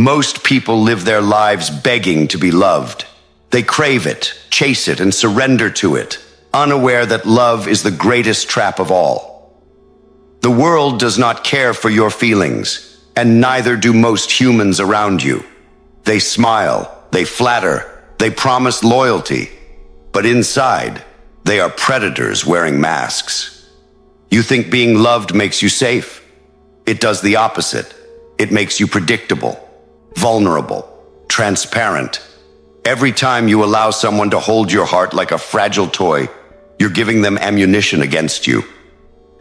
Most people live their lives begging to be loved. They crave it, chase it, and surrender to it, unaware that love is the greatest trap of all. The world does not care for your feelings, and neither do most humans around you. They smile, they flatter, they promise loyalty, but inside, they are predators wearing masks. You think being loved makes you safe. It does the opposite. It makes you predictable, vulnerable, transparent. Every time you allow someone to hold your heart like a fragile toy, you're giving them ammunition against you.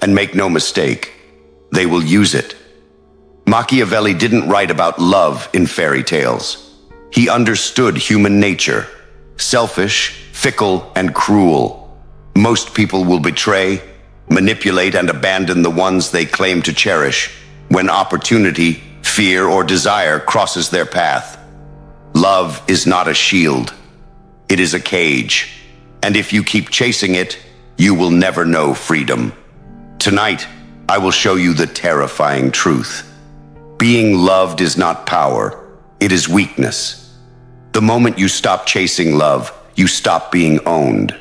And make no mistake, they will use it. Machiavelli didn't write about love in fairy tales. He understood human nature, selfish, fickle, and cruel. Most people will betray, manipulate, and abandon the ones they claim to cherish when opportunity, fear, or desire crosses their path. Love is not a shield. It is a cage. And if you keep chasing it, you will never know freedom. Tonight, I will show you the terrifying truth. Being loved is not power. It is weakness. The moment you stop chasing love, you stop being owned.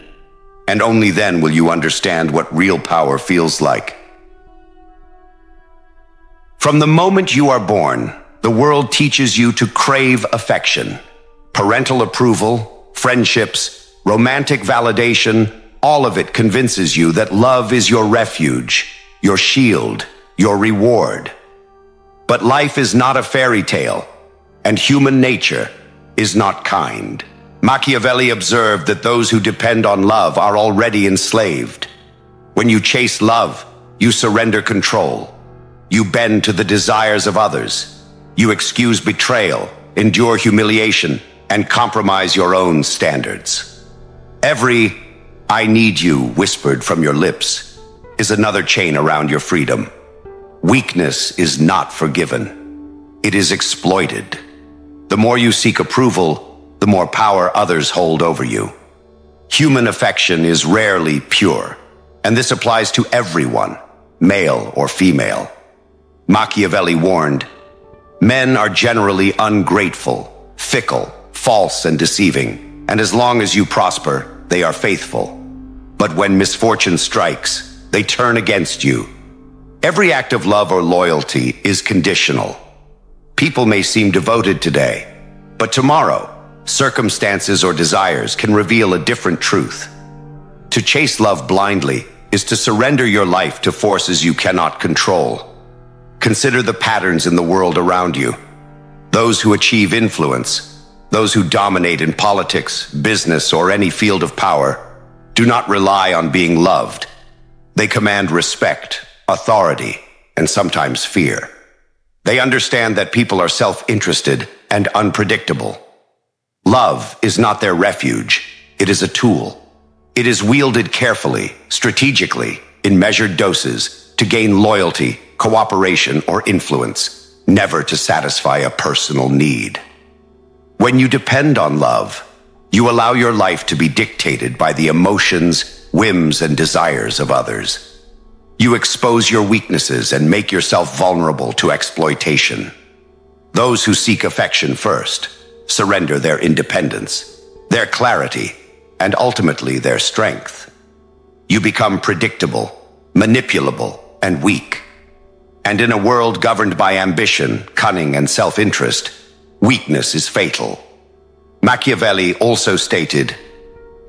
And only then will you understand what real power feels like. From the moment you are born, the world teaches you to crave affection. Parental approval, friendships, romantic validation, all of it convinces you that love is your refuge, your shield, your reward. But life is not a fairy tale, and human nature is not kind. Machiavelli observed that those who depend on love are already enslaved. When you chase love, you surrender control. You bend to the desires of others. You excuse betrayal, endure humiliation, and compromise your own standards. Every "I need you" whispered from your lips is another chain around your freedom. Weakness is not forgiven. It is exploited. The more you seek approval, the more power others hold over you. Human affection is rarely pure, and this applies to everyone, male or female. Machiavelli warned, men are generally ungrateful, fickle, false, and deceiving, and as long as you prosper, they are faithful. But when misfortune strikes, they turn against you. Every act of love or loyalty is conditional. People may seem devoted today, but tomorrow, circumstances or desires can reveal a different truth. To chase love blindly is to surrender your life to forces you cannot control. Consider the patterns in the world around you. Those who achieve influence, those who dominate in politics, business, or any field of power, do not rely on being loved. They command respect, authority, and sometimes fear. They understand that people are self-interested and unpredictable. Love is not their refuge. It is a tool. It is wielded carefully, strategically, in measured doses to gain loyalty, cooperation, or influence, never to satisfy a personal need. When you depend on love, you allow your life to be dictated by the emotions, whims, and desires of others. You expose your weaknesses and make yourself vulnerable to exploitation. Those who seek affection first surrender their independence, their clarity, and ultimately their strength. You become predictable, manipulable, and weak. And in a world governed by ambition, cunning, and self-interest, weakness is fatal. Machiavelli also stated,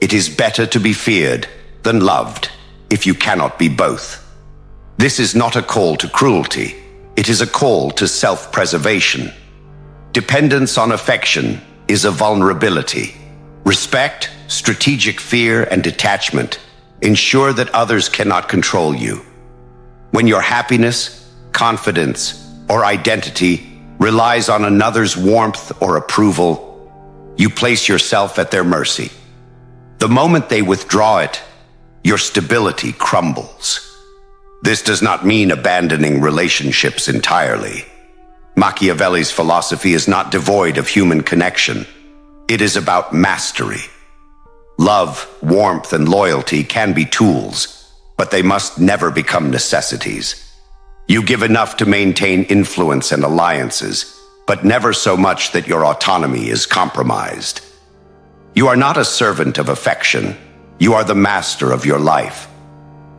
"It is better to be feared than loved if you cannot be both." This is not a call to cruelty. It is a call to self-preservation. Dependence on affection is a vulnerability. Respect, strategic fear, and detachment ensure that others cannot control you. When your happiness, confidence, or identity relies on another's warmth or approval, you place yourself at their mercy. The moment they withdraw it, your stability crumbles. This does not mean abandoning relationships entirely. Machiavelli's philosophy is not devoid of human connection. It is about mastery. Love, warmth, and loyalty can be tools, but they must never become necessities. You give enough to maintain influence and alliances, but never so much that your autonomy is compromised. You are not a servant of affection. You are the master of your life.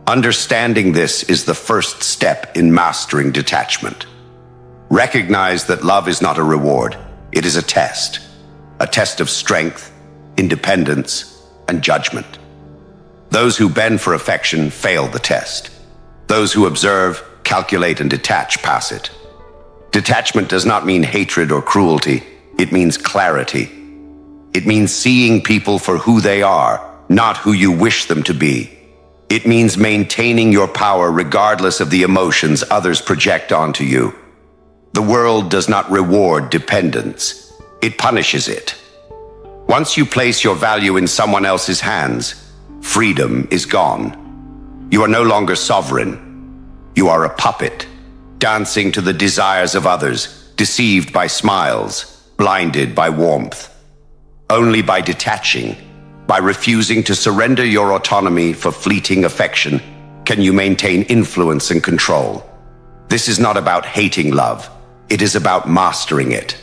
Understanding this is the first step in mastering detachment. Recognize that love is not a reward. It is a test of strength, independence, and judgment. Those who bend for affection fail the test. Those who observe, calculate, and detach pass it. Detachment does not mean hatred or cruelty. It means clarity. It means seeing people for who they are, not who you wish them to be. It means maintaining your power regardless of the emotions others project onto you. The world does not reward dependence. It punishes it. Once you place your value in someone else's hands, freedom is gone. You are no longer sovereign. You are a puppet, dancing to the desires of others, deceived by smiles, blinded by warmth. Only by detaching, by refusing to surrender your autonomy for fleeting affection, can you maintain influence and control. This is not about hating love. It is about mastering it.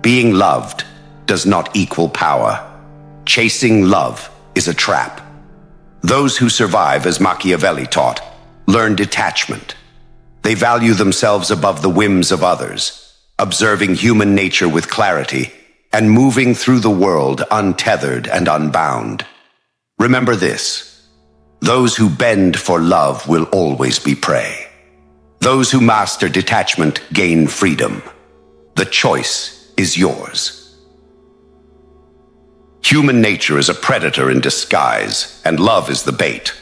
Being loved does not equal power. Chasing love is a trap. Those who survive, as Machiavelli taught, learn detachment. They value themselves above the whims of others, observing human nature with clarity, and moving through the world untethered and unbound. Remember this: those who bend for love will always be prey. Those who master detachment gain freedom. The choice is yours. Human nature is a predator in disguise, and love is the bait.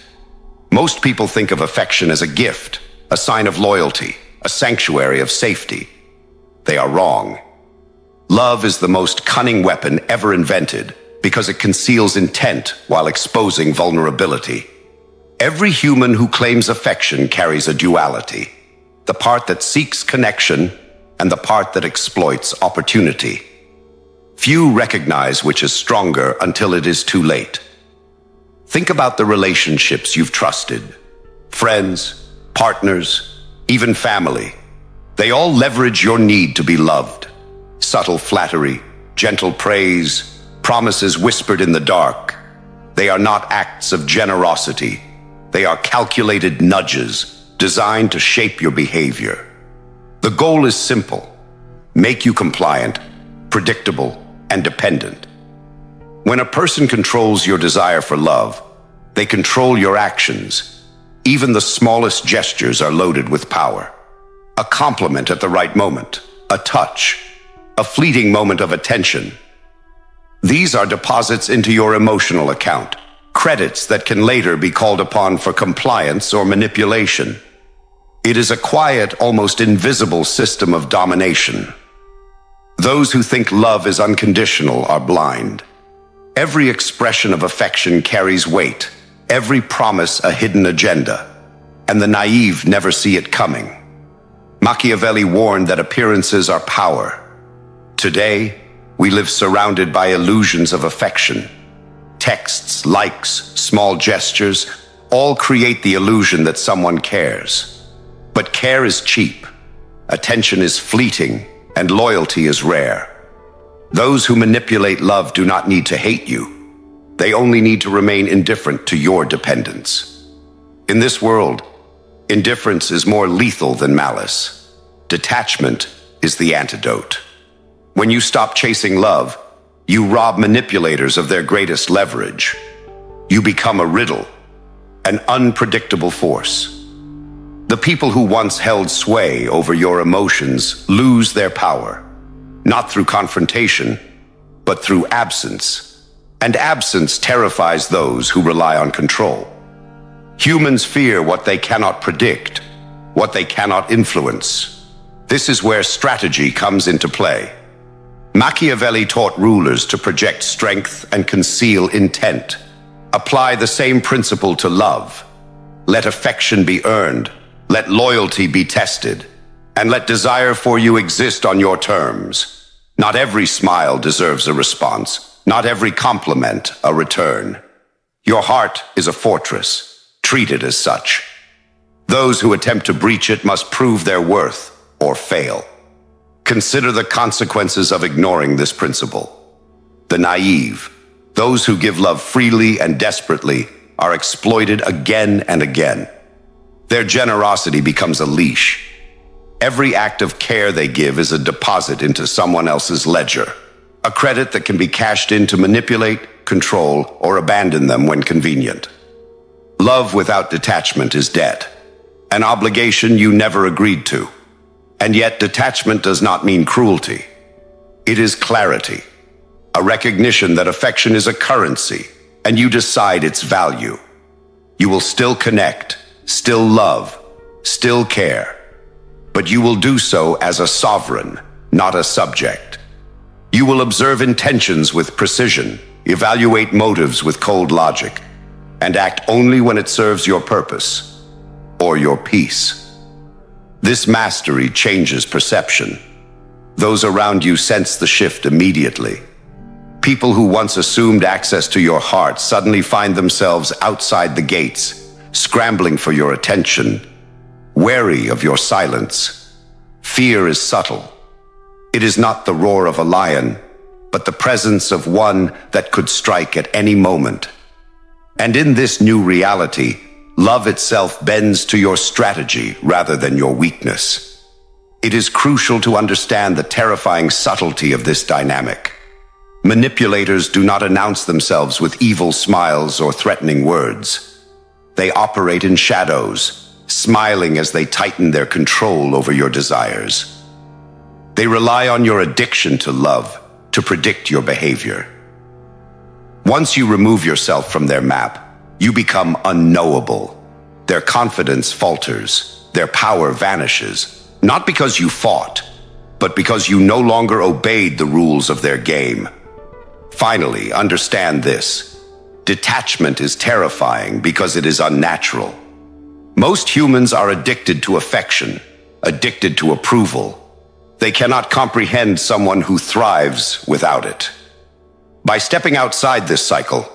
Most people think of affection as a gift, a sign of loyalty, a sanctuary of safety. They are wrong. Love is the most cunning weapon ever invented because it conceals intent while exposing vulnerability. Every human who claims affection carries a duality: the part that seeks connection and the part that exploits opportunity. Few recognize which is stronger until it is too late. Think about the relationships you've trusted: friends, partners, even family. They all leverage your need to be loved. Subtle flattery, gentle praise, promises whispered in the dark. They are not acts of generosity. They are calculated nudges designed to shape your behavior. The goal is simple: make you compliant, predictable, and dependent. When a person controls your desire for love, they control your actions. Even the smallest gestures are loaded with power. A compliment at the right moment, a touch, a fleeting moment of attention. These are deposits into your emotional account, credits that can later be called upon for compliance or manipulation. It is a quiet, almost invisible system of domination. Those who think love is unconditional are blind. Every expression of affection carries weight, every promise a hidden agenda, and the naive never see it coming. Machiavelli warned that appearances are power. Today, we live surrounded by illusions of affection. Texts, likes, small gestures, all create the illusion that someone cares. But care is cheap, attention is fleeting, and loyalty is rare. Those who manipulate love do not need to hate you. They only need to remain indifferent to your dependence. In this world, indifference is more lethal than malice. Detachment is the antidote. When you stop chasing love, you rob manipulators of their greatest leverage. You become a riddle, an unpredictable force. The people who once held sway over your emotions lose their power, not through confrontation, but through absence. And absence terrifies those who rely on control. Humans fear what they cannot predict, what they cannot influence. This is where strategy comes into play. Machiavelli taught rulers to project strength and conceal intent. Apply the same principle to love. Let affection be earned. Let loyalty be tested, and let desire for you exist on your terms. Not every smile deserves a response, not every compliment a return. Your heart is a fortress, treat it as such. Those who attempt to breach it must prove their worth or fail. Consider the consequences of ignoring this principle. The naive, those who give love freely and desperately, are exploited again and again. Their generosity becomes a leash. Every act of care they give is a deposit into someone else's ledger, a credit that can be cashed in to manipulate, control, or abandon them when convenient. Love without detachment is debt, an obligation you never agreed to. And yet detachment does not mean cruelty. It is clarity, a recognition that affection is a currency, and you decide its value. You will still connect, still love, still care, but you will do so as a sovereign, not a subject. You will observe intentions with precision, evaluate motives with cold logic, and act only when it serves your purpose or your peace. This mastery changes perception. Those around you sense the shift immediately. People who once assumed access to your heart suddenly find themselves outside the gates, scrambling for your attention, wary of your silence. Fear is subtle. It is not the roar of a lion, but the presence of one that could strike at any moment. And in this new reality, love itself bends to your strategy rather than your weakness. It is crucial to understand the terrifying subtlety of this dynamic. Manipulators do not announce themselves with evil smiles or threatening words. They operate in shadows, smiling as they tighten their control over your desires. They rely on your addiction to love to predict your behavior. Once you remove yourself from their map, you become unknowable. Their confidence falters, their power vanishes, not because you fought, but because you no longer obeyed the rules of their game. Finally, understand this. Detachment is terrifying because it is unnatural. Most humans are addicted to affection, addicted to approval. They cannot comprehend someone who thrives without it. By stepping outside this cycle,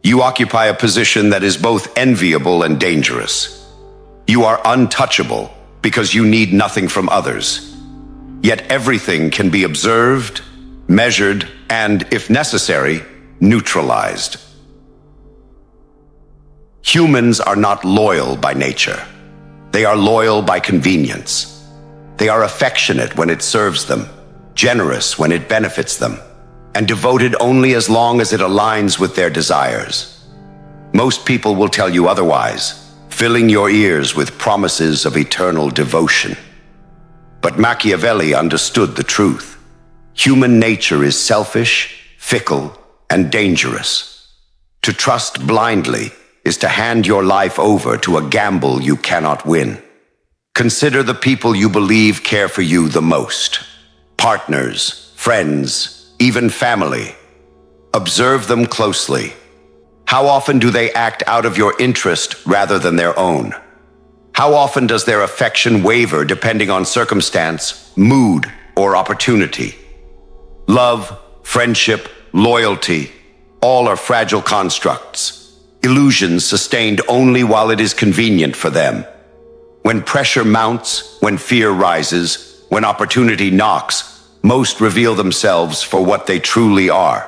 you occupy a position that is both enviable and dangerous. You are untouchable because you need nothing from others. Yet everything can be observed, measured, and, if necessary, neutralized. Humans are not loyal by nature. They are loyal by convenience. They are affectionate when it serves them, generous when it benefits them, and devoted only as long as it aligns with their desires. Most people will tell you otherwise, filling your ears with promises of eternal devotion. But Machiavelli understood the truth. Human nature is selfish, fickle, and dangerous. To trust blindly is to hand your life over to a gamble you cannot win. Consider the people you believe care for you the most. Partners, friends, even family. Observe them closely. How often do they act out of your interest rather than their own? How often does their affection waver depending on circumstance, mood, or opportunity? Love, friendship, loyalty, all are fragile constructs, illusions sustained only while it is convenient for them. When pressure mounts, when fear rises, when opportunity knocks, most reveal themselves for what they truly are.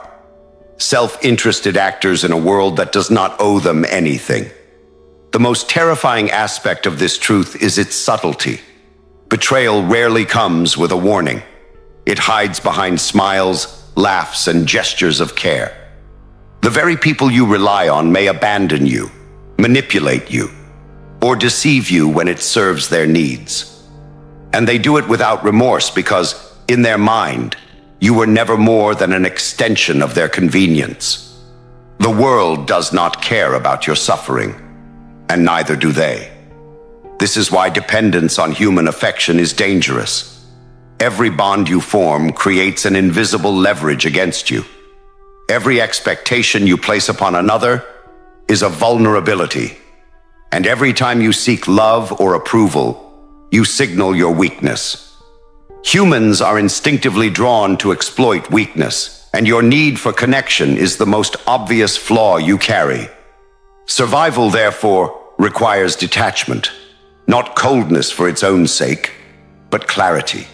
Self-interested actors in a world that does not owe them anything. The most terrifying aspect of this truth is its subtlety. Betrayal rarely comes with a warning. It hides behind smiles, laughs, and gestures of care. The very people you rely on may abandon you, manipulate you, or deceive you when it serves their needs. And they do it without remorse because, in their mind, you were never more than an extension of their convenience. The world does not care about your suffering, and neither do they. This is why dependence on human affection is dangerous. Every bond you form creates an invisible leverage against you. Every expectation you place upon another is a vulnerability. And every time you seek love or approval, you signal your weakness. Humans are instinctively drawn to exploit weakness, and your need for connection is the most obvious flaw you carry. Survival, therefore, requires detachment, not coldness for its own sake, but clarity.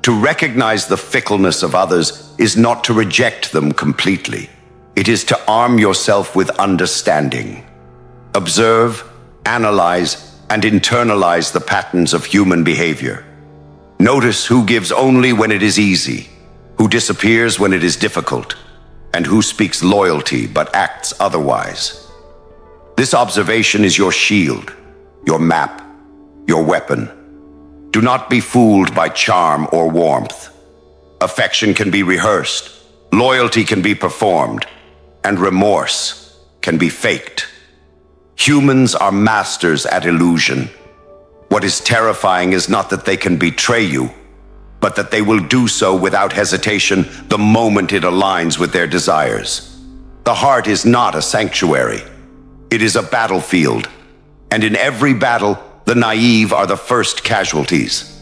To recognize the fickleness of others is not to reject them completely. It is to arm yourself with understanding. Observe, analyze, and internalize the patterns of human behavior. Notice who gives only when it is easy, who disappears when it is difficult, and who speaks loyalty but acts otherwise. This observation is your shield, your map, your weapon. Do not be fooled by charm or warmth. Affection can be rehearsed, loyalty can be performed, and remorse can be faked. Humans are masters at illusion. What is terrifying is not that they can betray you, but that they will do so without hesitation the moment it aligns with their desires. The heart is not a sanctuary. It is a battlefield, and in every battle, the naive are the first casualties.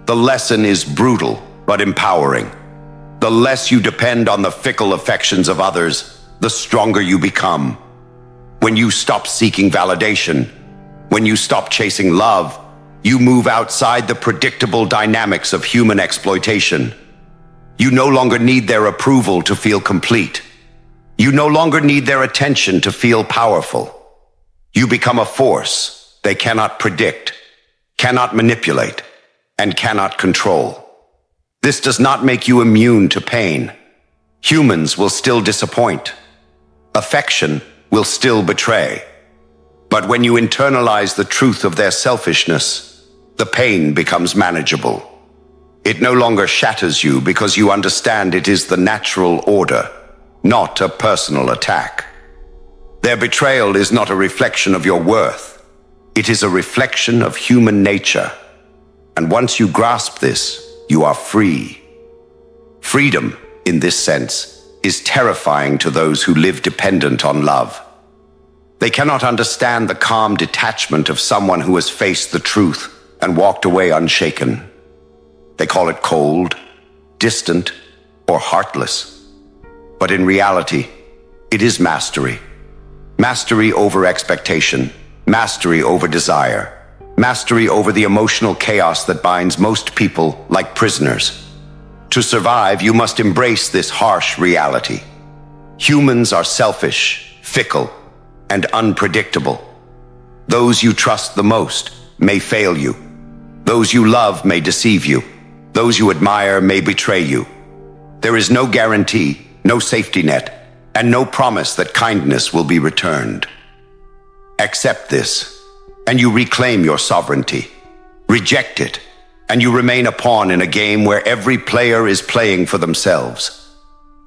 The lesson is brutal, but empowering. The less you depend on the fickle affections of others, the stronger you become. When you stop seeking validation, when you stop chasing love, you move outside the predictable dynamics of human exploitation. You no longer need their approval to feel complete. You no longer need their attention to feel powerful. You become a force they cannot predict, cannot manipulate, and cannot control. This does not make you immune to pain. Humans will still disappoint. Affection will still betray. But when you internalize the truth of their selfishness, the pain becomes manageable. It no longer shatters you because you understand it is the natural order, not a personal attack. Their betrayal is not a reflection of your worth. It is a reflection of human nature. And once you grasp this, you are free. Freedom, in this sense, is terrifying to those who live dependent on love. They cannot understand the calm detachment of someone who has faced the truth and walked away unshaken. They call it cold, distant, or heartless. But in reality, it is mastery. Mastery over expectation, mastery over desire, mastery over the emotional chaos that binds most people like prisoners. To survive, you must embrace this harsh reality. Humans are selfish, fickle, and unpredictable. Those you trust the most may fail you. Those you love may deceive you. Those you admire may betray you. There is no guarantee, no safety net, and no promise that kindness will be returned. Accept this, and you reclaim your sovereignty. Reject it, and you remain a pawn in a game where every player is playing for themselves.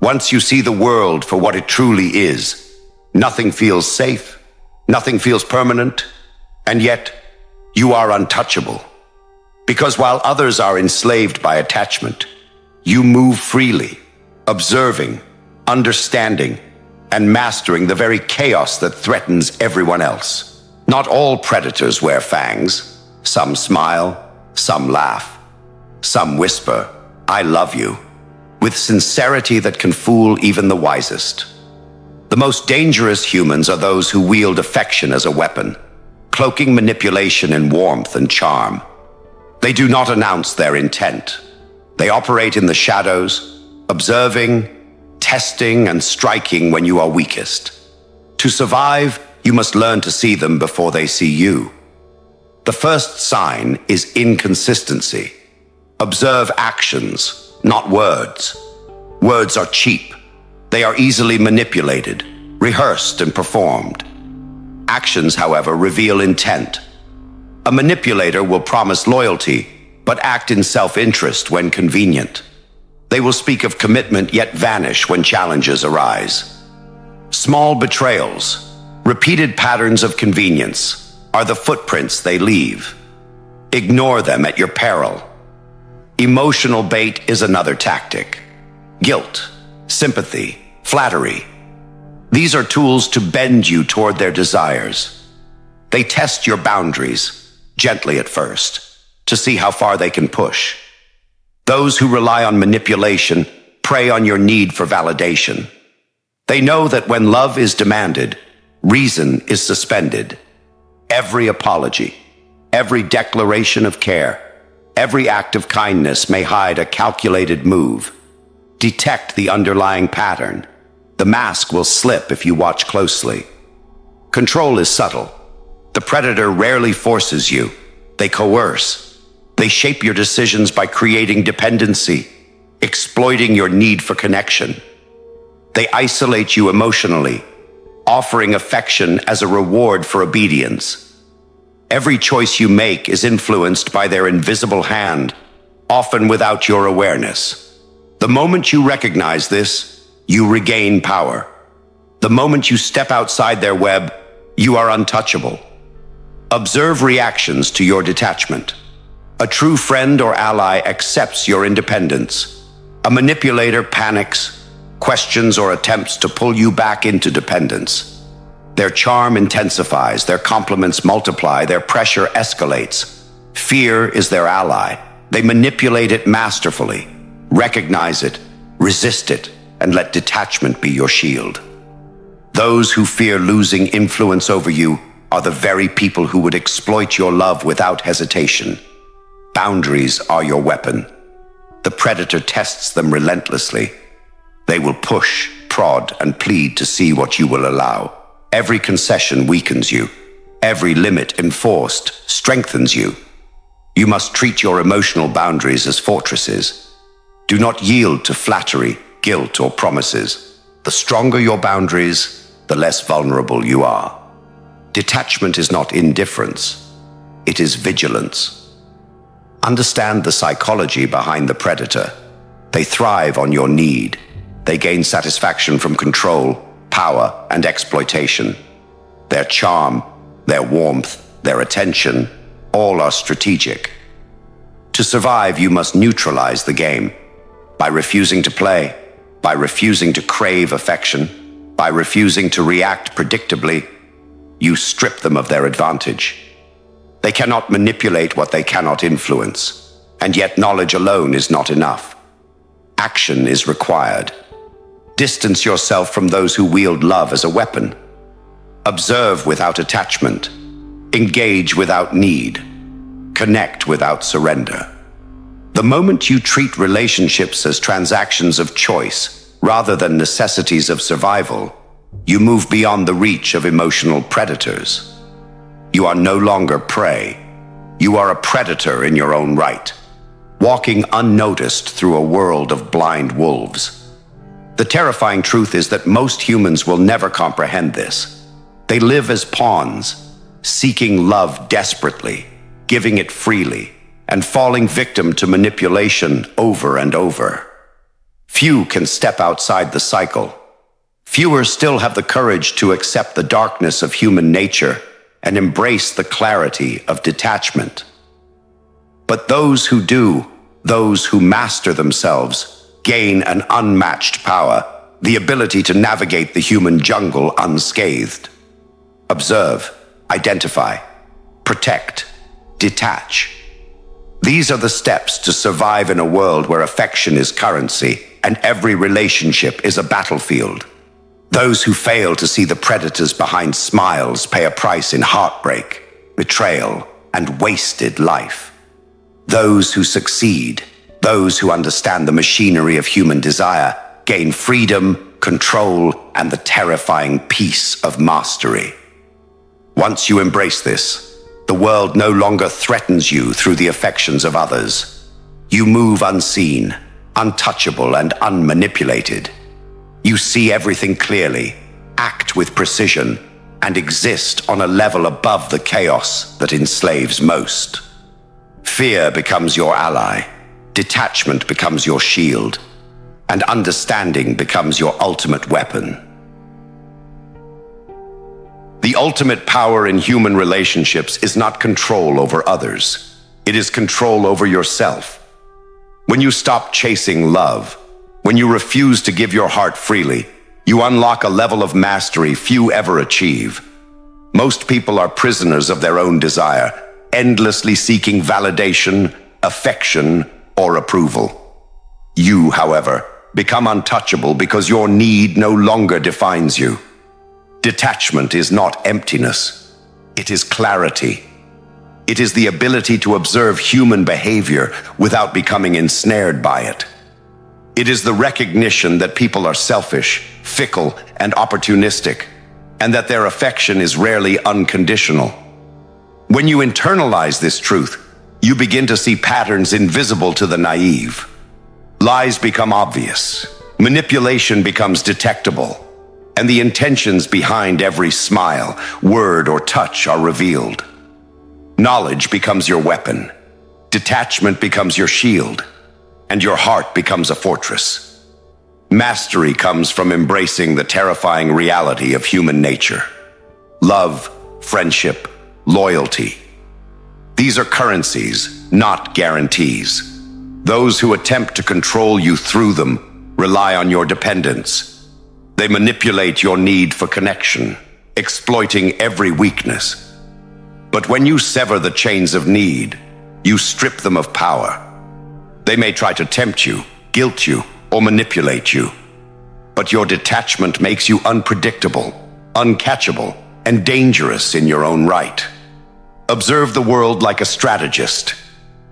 Once you see the world for what it truly is, nothing feels safe, nothing feels permanent, and yet you are untouchable. Because while others are enslaved by attachment, you move freely, observing, understanding, and mastering the very chaos that threatens everyone else. Not all predators wear fangs. Some smile, some laugh, some whisper, "I love you," with sincerity that can fool even the wisest. The most dangerous humans are those who wield affection as a weapon, cloaking manipulation in warmth and charm. They do not announce their intent. They operate in the shadows, observing, testing, and striking when you are weakest. To survive, you must learn to see them before they see you. The first sign is inconsistency. Observe actions, not words. Words are cheap. They are easily manipulated, rehearsed, and performed. Actions, however, reveal intent. A manipulator will promise loyalty, but act in self-interest when convenient. They will speak of commitment yet vanish when challenges arise. Small betrayals, repeated patterns of convenience, are the footprints they leave. Ignore them at your peril. Emotional bait is another tactic. Guilt, sympathy, flattery. These are tools to bend you toward their desires. They test your boundaries, gently at first, to see how far they can push. Those who rely on manipulation prey on your need for validation. They know that when love is demanded, reason is suspended. Every apology, every declaration of care Every act of kindness may hide a calculated move. Detect the underlying pattern. The mask will slip if you watch closely. Control is subtle. The predator rarely forces you. They coerce. They shape your decisions by creating dependency, exploiting your need for connection. They isolate you emotionally, offering affection as a reward for obedience. Every choice you make is influenced by their invisible hand, often without your awareness. The moment you recognize this, you regain power. The moment you step outside their web, you are untouchable. Observe reactions to your detachment. A true friend or ally accepts your independence. A manipulator panics, questions, or attempts to pull you back into dependence. Their charm intensifies, their compliments multiply, their pressure escalates. Fear is their ally. They manipulate it masterfully. Recognize it, resist it, and let detachment be your shield. Those who fear losing influence over you are the very people who would exploit your love without hesitation. Boundaries are your weapon. The predator tests them relentlessly. They will push, prod, and plead to see what you will allow. Every concession weakens you. Every limit enforced strengthens you. You must treat your emotional boundaries as fortresses. Do not yield to flattery, guilt, or promises. The stronger your boundaries, the less vulnerable you are. Detachment is not indifference. It is vigilance. Understand the psychology behind the predator. They thrive on your need. They gain satisfaction from control, power, and exploitation. Their charm, their warmth, their attention, all are strategic. To survive, you must neutralize the game. By refusing to play, by refusing to crave affection, by refusing to react predictably, you strip them of their advantage. They cannot manipulate what they cannot influence, and yet knowledge alone is not enough. Action is required. Distance yourself from those who wield love as a weapon. Observe without attachment. Engage without need. Connect without surrender. The moment you treat relationships as transactions of choice rather than necessities of survival, you move beyond the reach of emotional predators. You are no longer prey. You are a predator in your own right, walking unnoticed through a world of blind wolves. The terrifying truth is that most humans will never comprehend this. They live as pawns, seeking love desperately, giving it freely, and falling victim to manipulation over and over. Few can step outside the cycle. Fewer still have the courage to accept the darkness of human nature and embrace the clarity of detachment. But those who do, those who master themselves, gain an unmatched power, the ability to navigate the human jungle unscathed. Observe, identify, protect, detach. These are the steps to survive in a world where affection is currency and every relationship is a battlefield. Those who fail to see the predators behind smiles pay a price in heartbreak, betrayal, and wasted life. Those who succeed, those who understand the machinery of human desire, gain freedom, control, and the terrifying peace of mastery. Once you embrace this, the world no longer threatens you through the affections of others. You move unseen, untouchable, and unmanipulated. You see everything clearly, act with precision, and exist on a level above the chaos that enslaves most. Fear becomes your ally. Detachment becomes your shield, and understanding becomes your ultimate weapon. The ultimate power in human relationships is not control over others. It is control over yourself. When you stop chasing love, when you refuse to give your heart freely, you unlock a level of mastery few ever achieve. Most people are prisoners of their own desire, endlessly seeking validation, affection, or approval. You, however, become untouchable because your need no longer defines you. Detachment is not emptiness. It is clarity. It is the ability to observe human behavior without becoming ensnared by it. It is the recognition that people are selfish, fickle, and opportunistic, and that their affection is rarely unconditional. When you internalize this truth, you begin to see patterns invisible to the naive. Lies become obvious, manipulation becomes detectable, and the intentions behind every smile, word, or touch are revealed. Knowledge becomes your weapon, detachment becomes your shield, and your heart becomes a fortress. Mastery comes from embracing the terrifying reality of human nature. Love, friendship, loyalty. These are currencies, not guarantees. Those who attempt to control you through them rely on your dependence. They manipulate your need for connection, exploiting every weakness. But when you sever the chains of need, you strip them of power. They may try to tempt you, guilt you, or manipulate you. But your detachment makes you unpredictable, uncatchable, and dangerous in your own right. Observe the world like a strategist.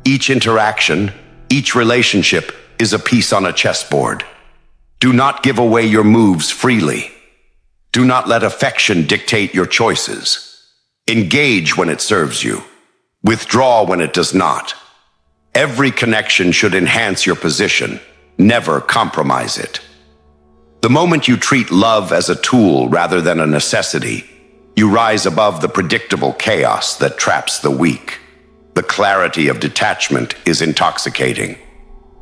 Each interaction, each relationship is a piece on a chessboard. Do not give away your moves freely. Do not let affection dictate your choices. Engage when it serves you. Withdraw when it does not. Every connection should enhance your position, never compromise it. The moment you treat love as a tool rather than a necessity, you rise above the predictable chaos that traps the weak. The clarity of detachment is intoxicating.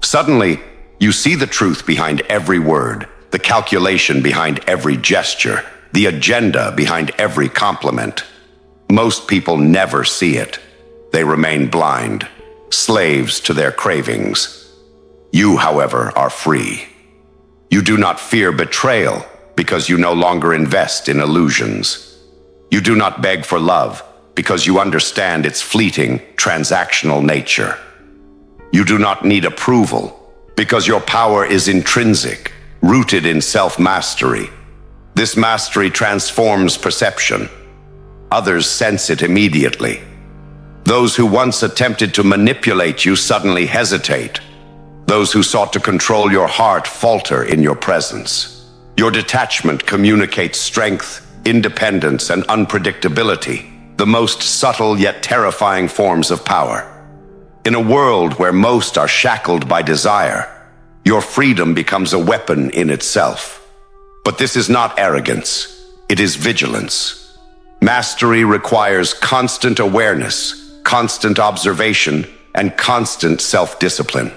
Suddenly, you see the truth behind every word, the calculation behind every gesture, the agenda behind every compliment. Most people never see it. They remain blind, slaves to their cravings. You, however, are free. You do not fear betrayal because you no longer invest in illusions. You do not beg for love because you understand its fleeting, transactional nature. You do not need approval because your power is intrinsic, rooted in self-mastery. This mastery transforms perception. Others sense it immediately. Those who once attempted to manipulate you suddenly hesitate. Those who sought to control your heart falter in your presence. Your detachment communicates strength, independence, and unpredictability, the most subtle yet terrifying forms of power. In a world where most are shackled by desire, your freedom becomes a weapon in itself. But this is not arrogance, it is vigilance. Mastery requires constant awareness, constant observation, and constant self-discipline.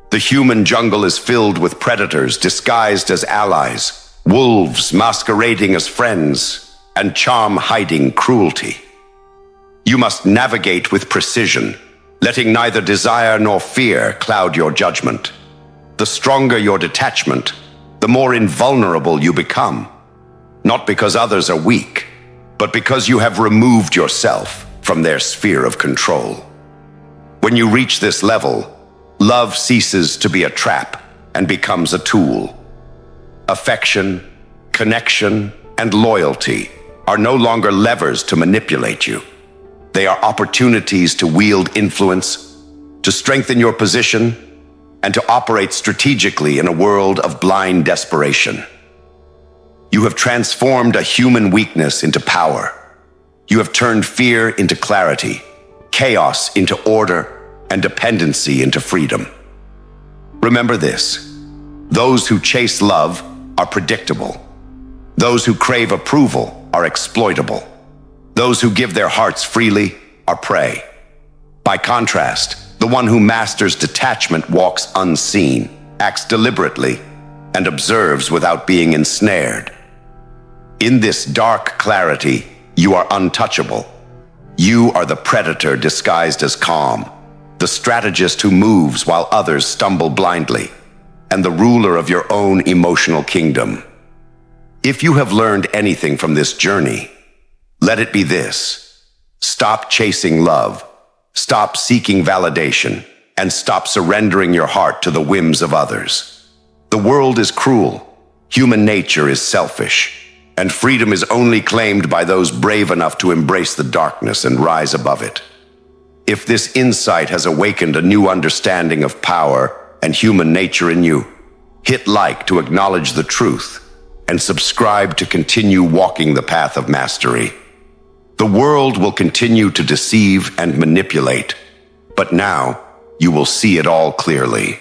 The human jungle is filled with predators disguised as allies, wolves masquerading as friends, and charm hiding cruelty. You must navigate with precision, letting neither desire nor fear cloud your judgment. The stronger your detachment, the more invulnerable you become. Not because others are weak, but because you have removed yourself from their sphere of control. When you reach this level, love ceases to be a trap and becomes a tool. Affection, connection, and loyalty are no longer levers to manipulate you. They are opportunities to wield influence, to strengthen your position, and to operate strategically in a world of blind desperation. You have transformed a human weakness into power. You have turned fear into clarity, chaos into order, and dependency into freedom. Remember this: those who chase love are predictable. Those who crave approval are exploitable. Those who give their hearts freely are prey. By contrast, the one who masters detachment walks unseen, acts deliberately, and observes without being ensnared. In this dark clarity, you are untouchable. You are the predator disguised as calm, the strategist who moves while others stumble blindly, and the ruler of your own emotional kingdom. If you have learned anything from this journey, let it be this: stop chasing love, stop seeking validation, and stop surrendering your heart to the whims of others. The world is cruel, human nature is selfish, and freedom is only claimed by those brave enough to embrace the darkness and rise above it. If this insight has awakened a new understanding of power and human nature in you, hit like to acknowledge the truth and subscribe to continue walking the path of mastery. The world will continue to deceive and manipulate, but now you will see it all clearly.